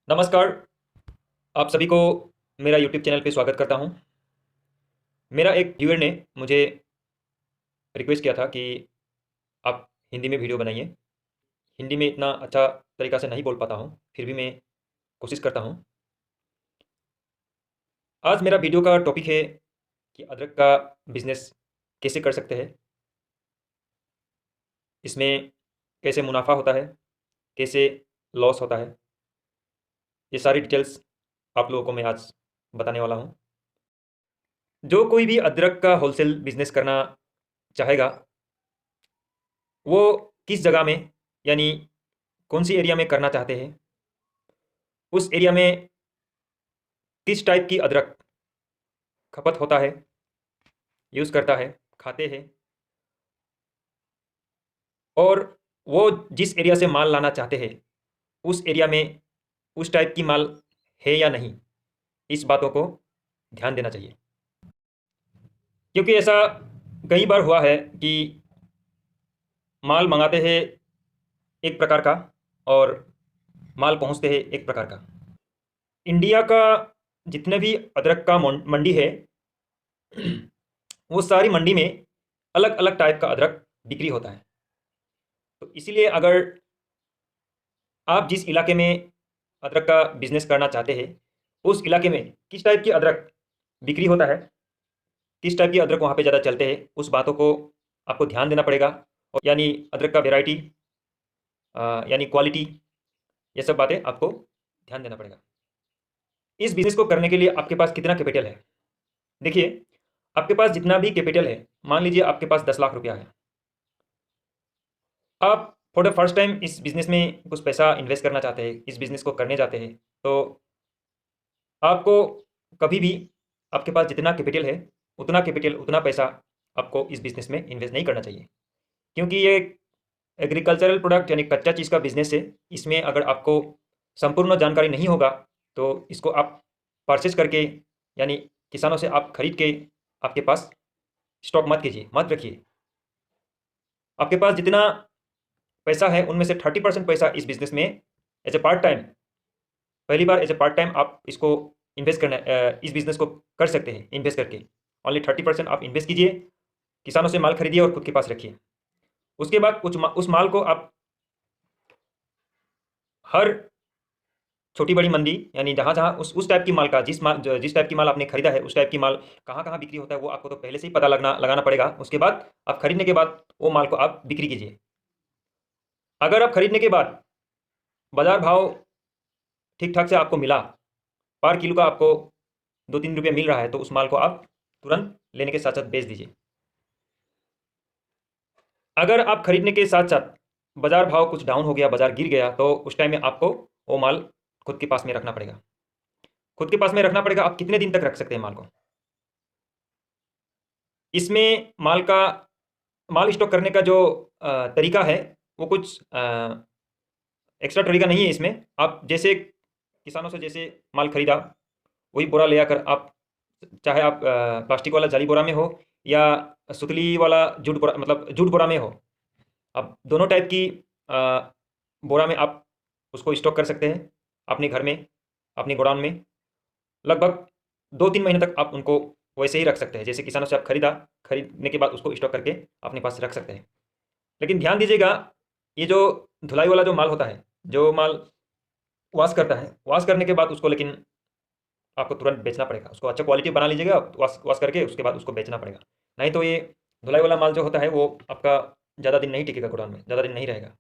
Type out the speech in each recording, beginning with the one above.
नमस्कार। आप सभी को मेरा यूट्यूब चैनल पे स्वागत करता हूँ। मेरा एक व्यूअर ने मुझे रिक्वेस्ट किया था कि आप हिंदी में वीडियो बनाइए। हिंदी में इतना अच्छा तरीक़ा से नहीं बोल पाता हूँ, फिर भी मैं कोशिश करता हूँ। आज मेरा वीडियो का टॉपिक है कि अदरक का बिज़नेस कैसे कर सकते हैं, इसमें कैसे मुनाफ़ा होता है, कैसे लॉस होता है, ये सारी डिटेल्स आप लोगों को मैं आज बताने वाला हूँ। जो कोई भी अदरक का होलसेल बिज़नेस करना चाहेगा, वो किस जगह में यानी कौन-सी एरिया में करना चाहते हैं, उस एरिया में किस टाइप की अदरक खपत होता है, यूज़ करता है, खाते हैं और वो जिस एरिया से माल लाना चाहते हैं, उस एरिया में उस टाइप की माल है या नहीं, इस बातों को ध्यान देना चाहिए। क्योंकि ऐसा कई बार हुआ है कि माल मँगाते हैं एक प्रकार का और माल पहुँचते हैं एक प्रकार का। इंडिया का जितने भी अदरक का मंडी है, वो सारी मंडी में अलग-अलग टाइप का अदरक बिक्री होता है। तो इसीलिए अगर आप जिस इलाके में अदरक का बिज़नेस करना चाहते हैं, उस इलाके में किस टाइप की अदरक बिक्री होता है, किस टाइप की अदरक वहाँ पे ज़्यादा चलते हैं, उस बातों को आपको ध्यान देना पड़ेगा। और यानी अदरक का वैरायटी यानी क्वालिटी, ये सब बातें आपको ध्यान देना पड़ेगा। इस बिज़नेस को करने के लिए आपके पास कितना कैपिटल है? देखिए, आपके पास जितना भी कैपिटल है, मान लीजिए आपके पास 10 लाख रुपया है। आप फॉर द फर्स्ट टाइम इस बिज़नेस में कुछ पैसा इन्वेस्ट करना चाहते हैं, इस बिज़नेस को करने जाते हैं, तो आपको कभी भी आपके पास जितना कैपिटल है, उतना कैपिटल, उतना पैसा आपको इस बिज़नेस में इन्वेस्ट नहीं करना चाहिए। क्योंकि ये एग्रीकल्चरल प्रोडक्ट यानी कच्चा चीज़ का बिज़नेस है। इसमें अगर आपको संपूर्ण जानकारी नहीं होगा, तो इसको आप परचेज़ करके यानी किसानों से आप खरीद के आपके पास स्टॉक मत कीजिए, मत रखिए। आपके पास जितना पैसा है, उनमें से 30% पैसा इस बिज़नेस में एज़ अ पार्ट टाइम, पहली बार एज़ अ पार्ट टाइम आप इसको इन्वेस्ट करना इस बिज़नेस को कर सकते हैं इन्वेस्ट करके। ओनली 30% आप इन्वेस्ट कीजिए, किसानों से माल खरीदिए और खुद के पास रखिए। उसके बाद उस माल को आप हर छोटी-बड़ी मंडी यानी जहाँ-जहाँ उस टाइप की माल का जिस टाइप की माल आपने खरीदा है, उस टाइप की माल कहाँ-कहाँ बिक्री होता है, वो आपको तो पहले से ही पता लगाना पड़ेगा। उसके बाद आप खरीदने के बाद वो माल को आप बिक्री कीजिए। अगर आप खरीदने के बाद बाज़ार भाव ठीक-ठाक से आपको मिला, पर किलो का आपको 2-3 रुपये मिल रहा है, तो उस माल को आप तुरंत लेने के साथ-साथ बेच दीजिए। अगर आप खरीदने के साथ-साथ बाज़ार भाव कुछ डाउन हो गया, बाज़ार गिर गया, तो उस टाइम में आपको वो माल खुद के पास में रखना पड़ेगा। खुद के पास में रखना पड़ेगा, आप कितने दिन तक रख सकते हैं माल को? इसमें माल स्टॉक करने का जो तरीका है, वो कुछ एक्स्ट्रा तरीका नहीं है इसमें। आप जैसे किसानों से जैसे माल खरीदा, वही बोरा ले आकर आप चाहे आप प्लास्टिक वाला जाली बोरा में हो या सुतली वाला जूट बोरा मतलब जूट बोरा में हो, आप दोनों टाइप की बोरा में आप उसको स्टॉक कर सकते हैं, अपने घर में, अपने गोडाउन में। लगभग 2-3 महीने तक आप उनको वैसे ही रख सकते हैं। जैसे किसानों से आप खरीदने के बाद उसको स्टॉक करके अपने पास रख सकते हैं। लेकिन ध्यान दीजिएगा, ये जो धुलाई वाला जो माल होता है, जो माल वॉश करता है, वॉश करने के बाद उसको लेकिन आपको तुरंत बेचना पड़ेगा। उसको अच्छा क्वालिटी बना लीजिएगा, वॉश वॉश करके उसके बाद उसको बेचना पड़ेगा। नहीं तो ये धुलाई वाला माल जो होता है, वो आपका ज़्यादा दिन नहीं टिकेगा गोडाउन में, ज़्यादा दिन नहीं रहेगा।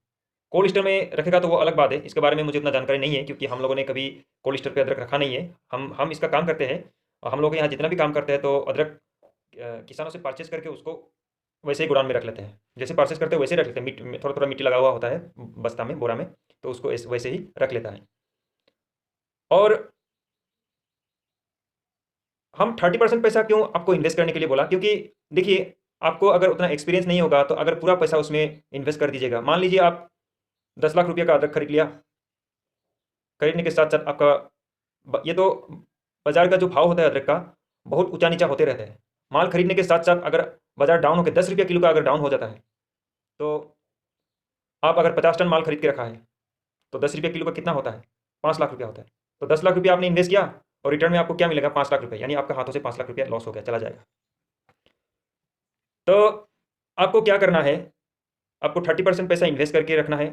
कोल्ड स्टोर में रखेगा तो वो अलग बात है, इसके बारे में मुझे उतना जानकारी नहीं है क्योंकि हम लोगों ने कभी कोल्ड स्टोर पे अदरक रखा नहीं है। हम इसका काम करते हैं और हम लोग के यहाँ जितना भी काम करते हैं तो अदरक किसानों से परचेज़ करके उसको वैसे ही गोडाउन में रख लेते हैं। जैसे परचेज़ करते हैं वैसे ही रख लेते हैं, थोड़ा-थोड़ा मिट्टी लगा हुआ होता है बस्ता में, बोरा में, तो उसको वैसे ही रख लेता है। और हम 30% पैसा क्यों आपको इन्वेस्ट करने के लिए बोला? क्योंकि देखिए, आपको अगर उतना एक्सपीरियंस नहीं होगा, तो अगर पूरा पैसा उसमें इन्वेस्ट कर दीजिएगा, मान लीजिए आप 10 लाख रुपये का अदरक खरीद लिया, खरीदने के साथ-साथ आपका ये तो बाज़ार का जो भाव होता है अदरक का, बहुत ऊँचा-नीचा होते रहता है। माल खरीदने के साथ-साथ अगर बाज़ार डाउन होके 10 रुपये किलो का अगर डाउन हो जाता है, तो आप अगर 50 टन माल खरीद के रखा है, तो 10 रुपये किलो का कितना होता है? 5 लाख रुपया होता है। तो 10 लाख रुपया आपने इन्वेस्ट किया और रिटर्न में आपको क्या मिलेगा? 5 लाख रुपये, यानी आपका हाथों से 5 लाख रुपया लॉस हो गया, चला जाएगा। तो आपको क्या करना है? आपको 30% पैसा इन्वेस्ट करके रखना है।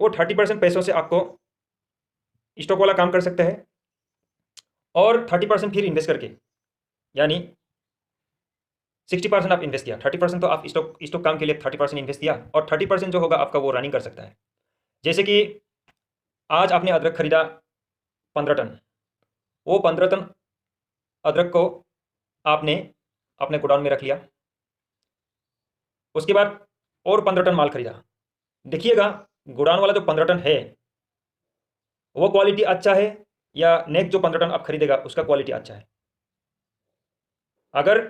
वो 30% पैसों से आपको स्टॉक वाला काम कर सकते हैं, और 30% फिर इन्वेस्ट करके, यानी 60% आप इन्वेस्ट किया, 30% तो आप स्टॉक काम के लिए 30% इन्वेस्ट किया, और 30% जो होगा आपका वो रनिंग कर सकता है। जैसे कि आज आपने अदरक खरीदा 15 टन, वो 15 टन अदरक को आपने अपने गोडाउन में रख लिया। उसके बाद और 15 टन माल खरीदा। देखिएगा गोडाउन वाला जो 15 टन है वो क्वालिटी अच्छा है, या नेक्स्ट जो 15 टन आप खरीदेगा उसका क्वालिटी अच्छा है। अगर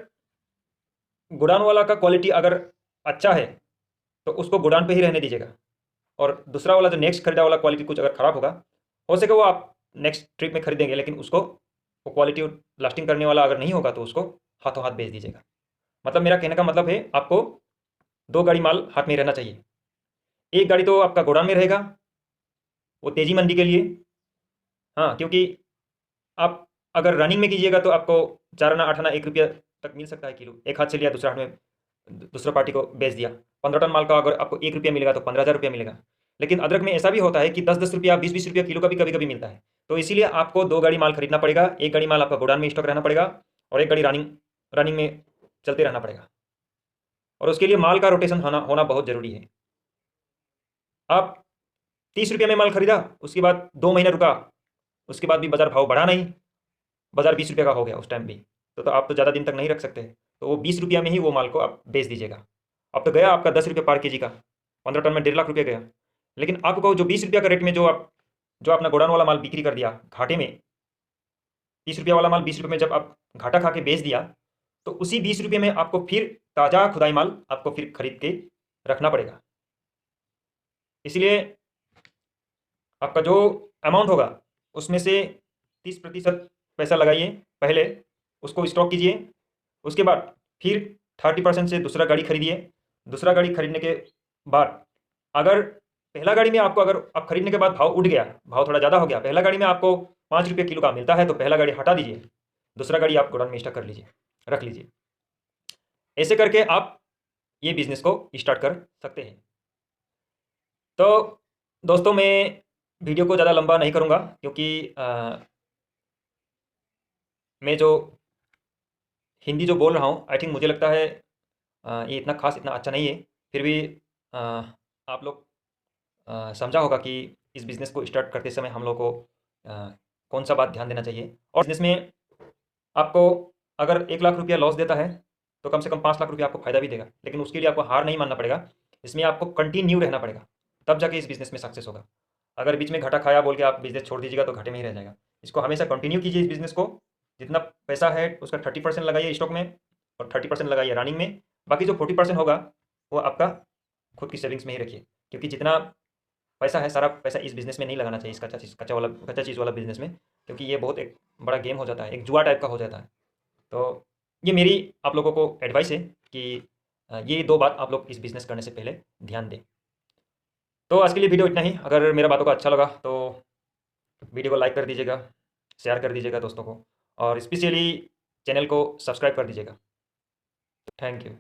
गोडाउन वाला का क्वालिटी अगर अच्छा है तो उसको गोडाउन पे ही रहने दीजिएगा, और दूसरा वाला जो नेक्स्ट खरीदा वाला क्वालिटी कुछ अगर ख़राब होगा, हो सके वो आप नेक्स्ट ट्रिप में खरीदेंगे, लेकिन उसको वो क्वालिटी लास्टिंग करने वाला अगर नहीं होगा तो उसको हाथों हाथ बेच दीजिएगा। मतलब मेरा कहने का मतलब है आपको 2 गाड़ी माल हाथ में रहना चाहिए। एक गाड़ी तो आपका गोडाउन में रहेगा, वो तेज़ी मंडी के लिए। हाँ, क्योंकि आप अगर रनिंग में कीजिएगा तो आपको 4 आना 8 आना 1 रुपया तक मिल सकता है किलो। एक हाथ से लिया, दूसरा हाथ में दूसरा पार्टी को बेच दिया। 15 टन माल का अगर आपको 1 रुपया मिलेगा तो 15,000 रुपया मिलेगा। लेकिन अदरक में ऐसा भी होता है कि 10-10 रुपया 20-20 रुपया किलो का भी कभी कभी मिलता है। तो इसीलिए आपको 2 गाड़ी माल खरीदना पड़ेगा। एक गाड़ी माल आपका गोडाउन में स्टॉक रहना पड़ेगा, और एक गाड़ी रनिंग में चलते रहना पड़ेगा, और उसके लिए माल का रोटेशन होना बहुत ज़रूरी है। आप 30 रुपया में माल खरीदा, उसके बाद 2 महीने रुका, उसके बाद भी बाजार भाव बढ़ा नहीं, बाजार 20 रुपये का हो गया उस टाइम भी, तो आप तो ज़्यादा दिन तक नहीं रख सकते। तो वो 20 रुपया में ही वो माल को आप बेच दीजिएगा। अब तो गया आपका 10 रुपये पर केजी का, 15 टन में 1.5 लाख रुपये गया। लेकिन आपको जो 20 रुपया का रेट में जो अपना गोडाउन वाला माल बिक्री कर दिया घाटे में, 30 रुपया वाला माल 20 रुपये में जब आप घाटा खा के बेच दिया, तो उसी 20 रुपये में आपको फिर ताज़ा खुदाई माल आपको फिर खरीद के रखना पड़ेगा। इसलिए आपका जो अमाउंट होगा उसमें से 30% पैसा लगाइए, पहले उसको स्टॉक कीजिए। उसके बाद फिर 30% से दूसरा गाड़ी खरीदिए। दूसरा गाड़ी खरीदने के बाद अगर पहला गाड़ी में आपको, अगर आप खरीदने के बाद भाव उठ गया, भाव थोड़ा ज़्यादा हो गया, पहला गाड़ी में आपको 5 रुपये किलो का मिलता है, तो पहला गाड़ी हटा दीजिए, दूसरा गाड़ी आप गोडाउन में स्टॉक कर लीजिए, रख लीजिए। ऐसे करके आप ये बिज़नेस को स्टार्ट कर सकते हैं। तो दोस्तों, मैं वीडियो को ज़्यादा लंबा नहीं करूँगा, क्योंकि मैं जो हिंदी जो बोल रहा हूँ, आई थिंक मुझे लगता है ये इतना खास, इतना अच्छा नहीं है। फिर भी आप लोग समझा होगा कि इस बिज़नेस को स्टार्ट करते समय हम लोग को कौन सा बात ध्यान देना चाहिए। और बिज़नेस में आपको अगर 1 लाख रुपया लॉस देता है तो कम से कम 5 लाख रुपया आपको फ़ायदा भी देगा, लेकिन उसके लिए आपको हार नहीं मानना पड़ेगा। इसमें आपको कंटिन्यू रहना पड़ेगा, तब जाके इस बिज़नेस में सक्सेस होगा। अगर बीच में घाटा खाया बोल के आप बिज़नेस छोड़ दीजिएगा तो घाटे में ही रह जाएगा। इसको हमेशा कंटिन्यू कीजिए। इस बिज़नेस को जितना पैसा है उसका 30% लगाइए स्टॉक में, और 30% लगाइए रनिंग में। बाकी जो 40% होगा वो आपका खुद की सेविंग्स में ही रखिए, क्योंकि जितना पैसा है सारा पैसा इस बिज़नेस में नहीं लगाना चाहिए, इस कच्चा चीज़ वाला बिज़नेस में, क्योंकि ये बहुत एक बड़ा गेम हो जाता है, एक जुआ टाइप का हो जाता है। तो ये मेरी आप लोगों को एडवाइस है कि ये 2 बात आप लोग इस बिज़नेस करने से पहले ध्यान दें। तो आज के लिए वीडियो इतना ही। अगर मेरा बातों का अच्छा लगा तो वीडियो को लाइक कर दीजिएगा, शेयर कर दीजिएगा दोस्तों को, और स्पेशली चैनल को सब्सक्राइब कर दीजिएगा। Thank you.